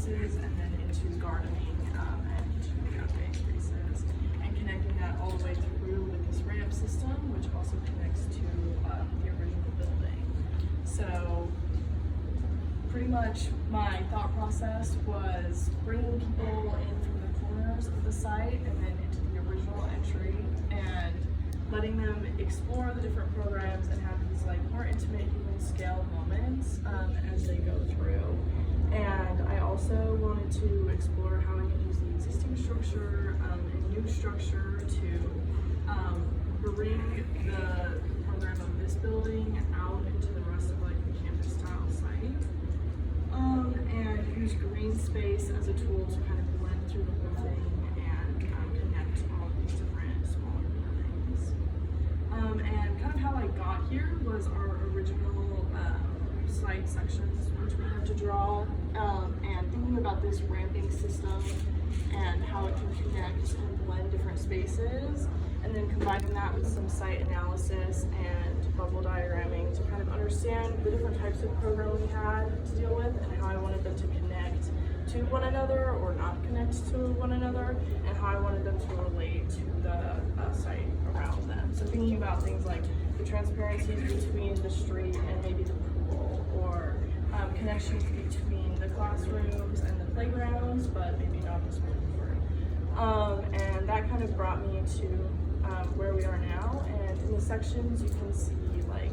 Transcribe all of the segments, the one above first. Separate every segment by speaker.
Speaker 1: spaces and then into gardening and cafe spaces, and connecting that all the way through with this ramp system, which also connects to the original building. So pretty much my thought process was bringing people in from the corners of the site and then into the original entry, and letting them explore the different programs and have these like more intimate human scale moments as they go through. And I also wanted to explore how I could use the existing structure and new structure to bring the program of this building out into the rest of like the campus style site. And use green space as a tool to kind of blend through the whole thing and connect all of these different smaller buildings. And kind of how I got here was our original site sections, which we had to draw, and thinking about this ramping system and how it can connect and blend different spaces, and then combining that with some site analysis and bubble diagramming to kind of understand the different types of program we had to deal with and how I wanted them to connect to one another or not connect to one another, and how I wanted them to relate to the site around them. So thinking about things like the transparencies between the street and maybe the pool, or connections between the classrooms and the playgrounds, but maybe not the school board. And that kind of brought me to where we are now. And in the sections, you can see like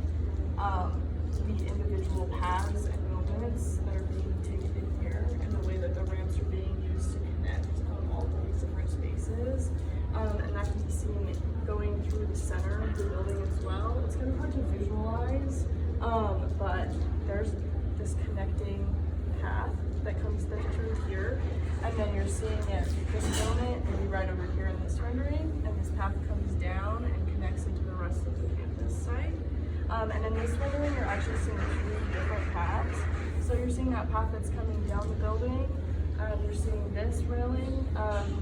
Speaker 1: the individual paths and moments that are being taken in here, and the way that the ramps are being used to connect all of these different spaces. And that can be seen going through the center of the building as well. It's kind of hard to visualize, but there's this connecting path that comes through here, and then you're seeing it this moment maybe right over here in this rendering, and this path comes down and connects into the rest of the campus site. And in this rendering, you're actually seeing 3 different paths. So you're seeing that path that's coming down the building. You're seeing this railing,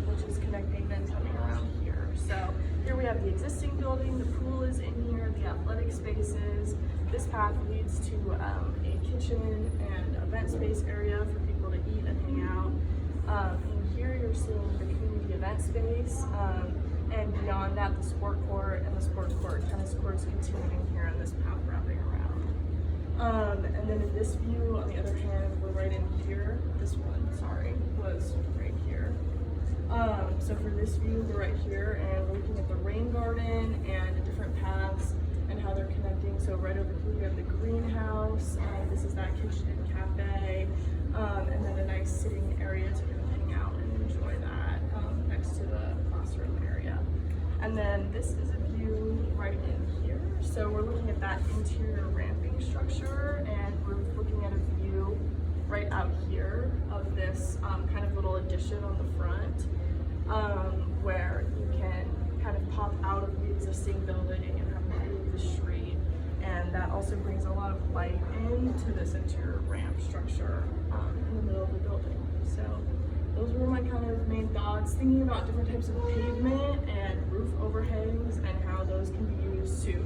Speaker 1: which is connecting then coming around here. So here we have the existing building, the pool is in here, the athletic spaces. This path leads to a kitchen and event space area for people to eat and hang out. And here you're seeing the community event space, and beyond that, the sport court and the sport court tennis courts continuing here on this path wrapping around. And then in this view, on the other hand, we're right in here. This one, sorry, was right here. So for this view, we're right here, and we're looking at the rain garden and the different paths and how they're connecting. So right over here, we have the greenhouse. This is that kitchen and cafe, and then a nice sitting area to kind of hang out and enjoy that next to the classroom area. And then this is a view right in here. So we're looking at that interior ramping structure, and we're looking at a view right out here of this kind of little addition on the front, where you can kind of pop out of the existing building and have a view of the street. And that also brings a lot of light into this interior ramp structure in the middle of the building. So those were my kind of main thoughts, thinking about different types of pavement and roof overhangs and how those can be used to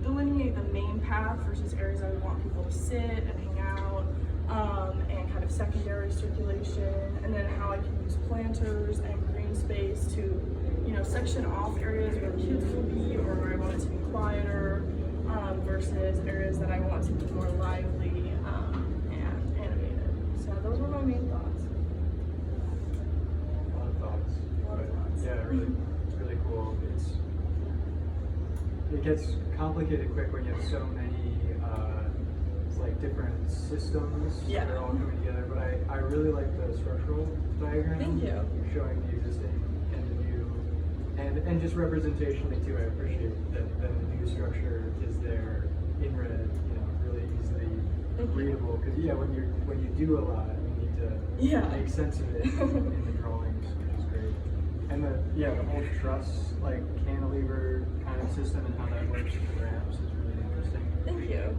Speaker 1: delineate the main path versus areas I would want people to sit and hang out, and kind of secondary circulation, and then how I can use planters and green space to, you know, section off areas where kids will be or where I want it to be quieter, versus areas that I want to be more lively and animated. So those were my main thoughts.
Speaker 2: A lot of thoughts. Yeah, really cool. It gets complicated quick when you have so many like different systems that are all coming together. But I really like the structural diagram.
Speaker 1: Thank you.
Speaker 2: Showing the existing and the new, and just representationally too. I appreciate that the new structure is there in red, really easily readable. Because when you do a lot, you need to make sense of it in the drawings, which is great. And the whole truss like cantilever kind of system and how that works with the ramps is really interesting.
Speaker 1: Thank you.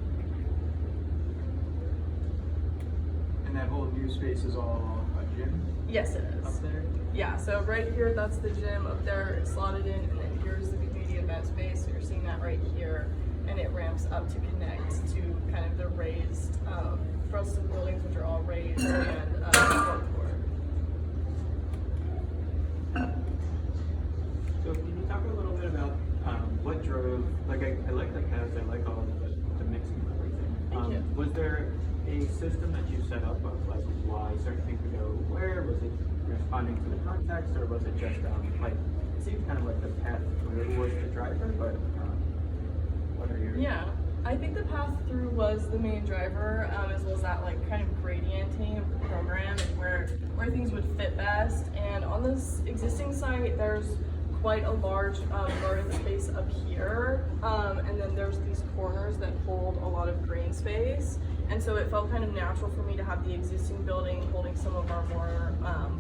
Speaker 2: And that whole new space is all a gym?
Speaker 1: Yes, it is.
Speaker 2: Up there?
Speaker 1: Yeah, so right here, that's the gym. Up there, it's slotted in, and then here's the community event space. So you're seeing that right here, and it ramps up to connect to kind of the raised, rest of the buildings, which are all raised, and sport court.
Speaker 3: like I like the cast, I like all of the mixing of everything.
Speaker 1: Thank you.
Speaker 3: Was there a system that you set up of like why certain things would go where? Was it responding to the context, or was it just like it seems kind of like the path through was the driver, but what are your
Speaker 1: Yeah, I think the path through was the main driver, as well as that like kind of gradienting of the program and where things would fit best. And on this existing site, there's quite a large garden space up here, and then there's these corners that hold a lot of green space. And so it felt kind of natural for me to have the existing building holding some of our more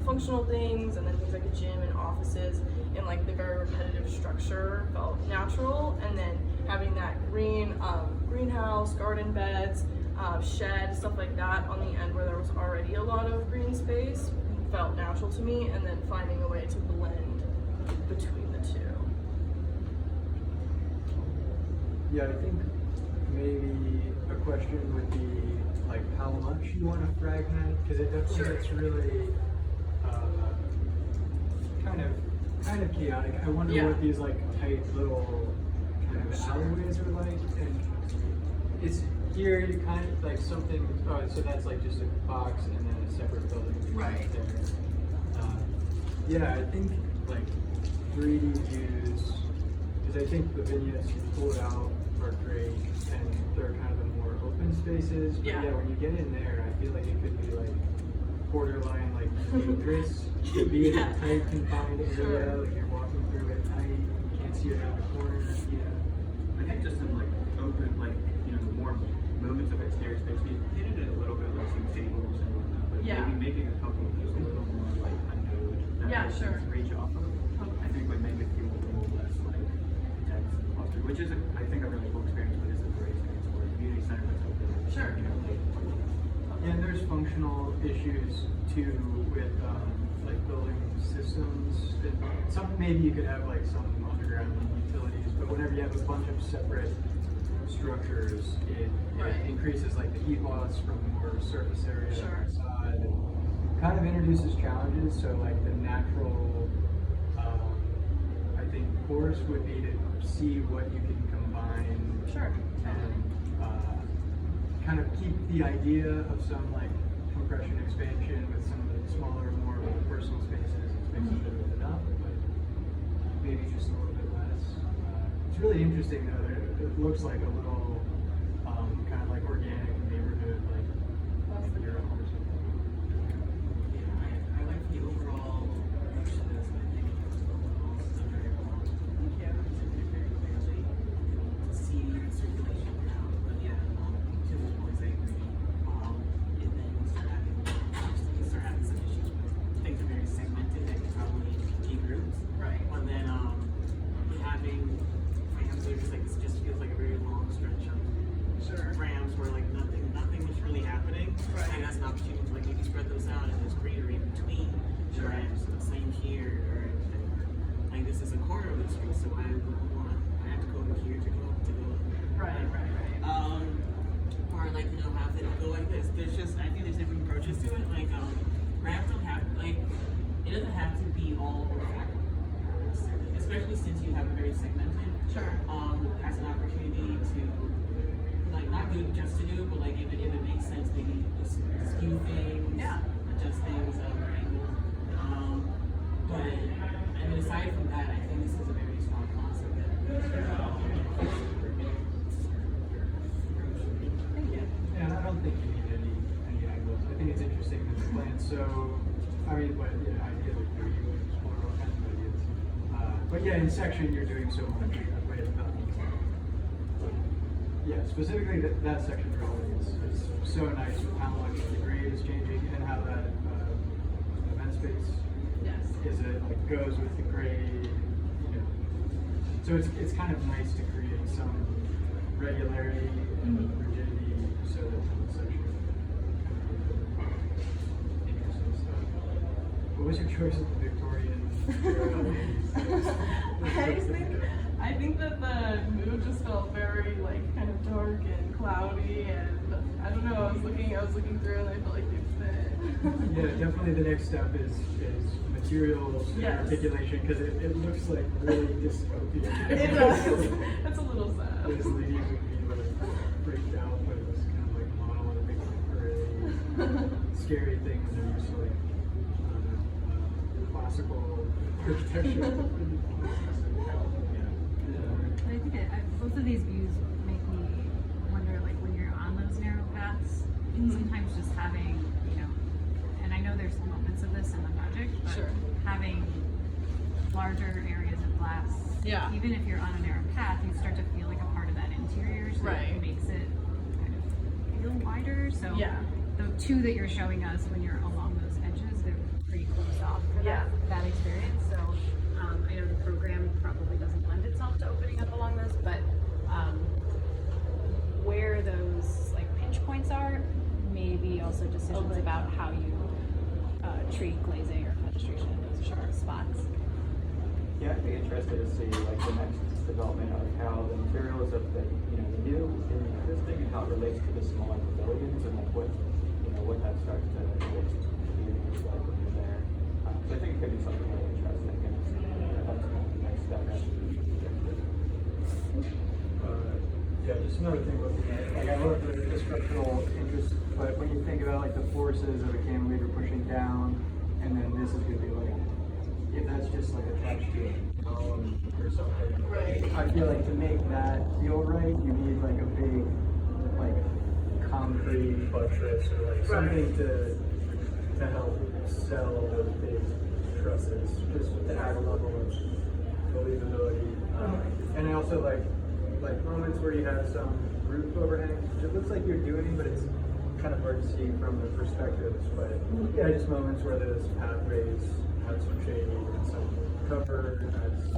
Speaker 1: functional things, and then things like a gym and offices in like the very repetitive structure felt natural. And then having that greenhouse, garden beds, shed, stuff like that on the end where there was already a lot of green space felt natural to me. And then finding a way to blend between the two.
Speaker 2: Yeah, I think maybe a question would be like how much you want to fragment, because it definitely
Speaker 1: Sure.
Speaker 2: gets really kind of chaotic. I wonder
Speaker 1: Yeah.
Speaker 2: what these like tight little kind of alleyways are like, and it's here you kind of like something. Oh, so that's like just a box and then a separate building
Speaker 1: Right.
Speaker 2: there. Yeah, I think like 3D views, because I think the vignettes you pulled out are great, and they're kind of the more open spaces. But
Speaker 1: Yeah.
Speaker 2: yeah, when you get in there, I feel like it could be like borderline like dangerous to be in a tight confined area.
Speaker 1: Sure.
Speaker 2: Like you're walking through at night, you can't see around the corners.
Speaker 3: I think just some like open, like more movements of exterior space. We did it a little bit like some tables and whatnot, but
Speaker 1: Yeah.
Speaker 3: maybe making a couple of those a little more like unknown that
Speaker 1: Yeah,
Speaker 3: they
Speaker 1: sure.
Speaker 3: can reach off of. I think would make it feel a little less like dense and clustered, which is I think a really cool experience, but it's a great experience for a community center that's open.
Speaker 1: Sure.
Speaker 2: Yeah, and there's functional issues too with like building systems. Some maybe you could have like some underground utilities, but whenever you have a bunch of separate structures, it
Speaker 1: Right.
Speaker 2: increases like the heat loss from more surface area
Speaker 1: Sure.
Speaker 2: outside. And kind of introduces challenges. So like the natural, I think, course would be to see what you can combine
Speaker 1: Sure.
Speaker 2: and kind of keep the idea of some like compression expansion with some of the smaller, more personal spaces and spaces that are enough, but maybe just a little bit less. It's really interesting though. That it looks like a little kind of like organic neighborhood, like
Speaker 1: That's the
Speaker 2: Europe or something.
Speaker 4: I like the overall approach to this, and I think it's overall it's done very well.
Speaker 1: Thank you.
Speaker 4: Presented very clearly to see the circulation now, but yeah, to those points I agree. And then you start having some issues with things are very segmented that can probably be grouped.
Speaker 1: Right.
Speaker 4: But then having ramps that are just like this just feels like a very long stretch of
Speaker 1: Sure.
Speaker 4: ramps where like nothing is really happening.
Speaker 1: Right.
Speaker 4: And that's an opportunity to like maybe spread those out and there's greenery in between the
Speaker 1: Sure.
Speaker 4: ramps. So same here, or like this is a corner of the street, so I have to go over here to go.
Speaker 1: Right.
Speaker 4: Or like have it go like this. There's just I think there's different approaches to it. Like ramps don't have like it doesn't have to be all orthogonal, especially since you have a very segmented.
Speaker 1: Sure.
Speaker 4: As an opportunity to like not do it just to do it, but like if it makes sense, maybe just skew things,
Speaker 1: Yeah.
Speaker 4: adjust things, angles. But I mean, aside from that, I think this is a very strong concept that.
Speaker 1: Thank you.
Speaker 2: Yeah, and I don't think you need any angles. I think it's interesting that the plan. So, I mean, but yeah, ideally for you to explore all kinds of ideas. But yeah, in section you're doing so much with. Yeah, specifically that section really is so nice with how much the grade is changing and how that event space
Speaker 1: Yes.
Speaker 2: is it like goes with the grade. So it's kind of nice to create some regularity and rigidity so that the section kind of interesting stuff. What was your choice of the Victorian?
Speaker 1: I think that the mood just felt very like kind of dark and cloudy, and I don't know. I was looking through, and I felt like they fit.
Speaker 2: Yeah, definitely the next step is materials and
Speaker 1: Yes.
Speaker 2: articulation, because it looks like really dystopian.
Speaker 1: It does. It's a little sad.
Speaker 2: This lady would be like freaked out, but it was kind of like monolithic or a scary thing when they're used to like classical architecture.
Speaker 5: But I think both of these views make me wonder, like when you're on those narrow paths, sometimes just having, you know, and I know there's moments of this in the project, but
Speaker 1: Sure.
Speaker 5: having larger areas of glass,
Speaker 1: Yeah.
Speaker 5: even if you're on a narrow path, you start to feel like a part of that interior, so
Speaker 1: Right.
Speaker 5: it makes it kind of feel wider. So
Speaker 1: Yeah.
Speaker 5: the two that you're showing us when you're along those edges, they're pretty closed off for that experience. So I know the program probably doesn't lend itself to opening up along those, but where those like pinch points are, maybe also decisions about how you treat glazing or fenestration in those spots.
Speaker 3: Yeah, I'd be interested to see like the next development of how the materials of the the new and the existing and how it relates to the smaller pavilions and like what that starts to relate to the community like when you're there. So I think it could be something really interesting and that's kind of the next step.
Speaker 2: Yeah, just another thing looking at, like I love the structural interest, but when you think about like the forces of a cantilever pushing down, and then this is gonna be like, if that's just like attached to a column or something.
Speaker 1: Right.
Speaker 2: I feel like to make that feel right, you need like a big, like concrete buttress or like something to help sell those big trusses, just to add a level of believability. And I also like moments where you have some roof overhang, which it looks like you're doing, but it's kind of hard to see from the perspectives. But yeah, just moments where those pathways have some shade and some cover, adds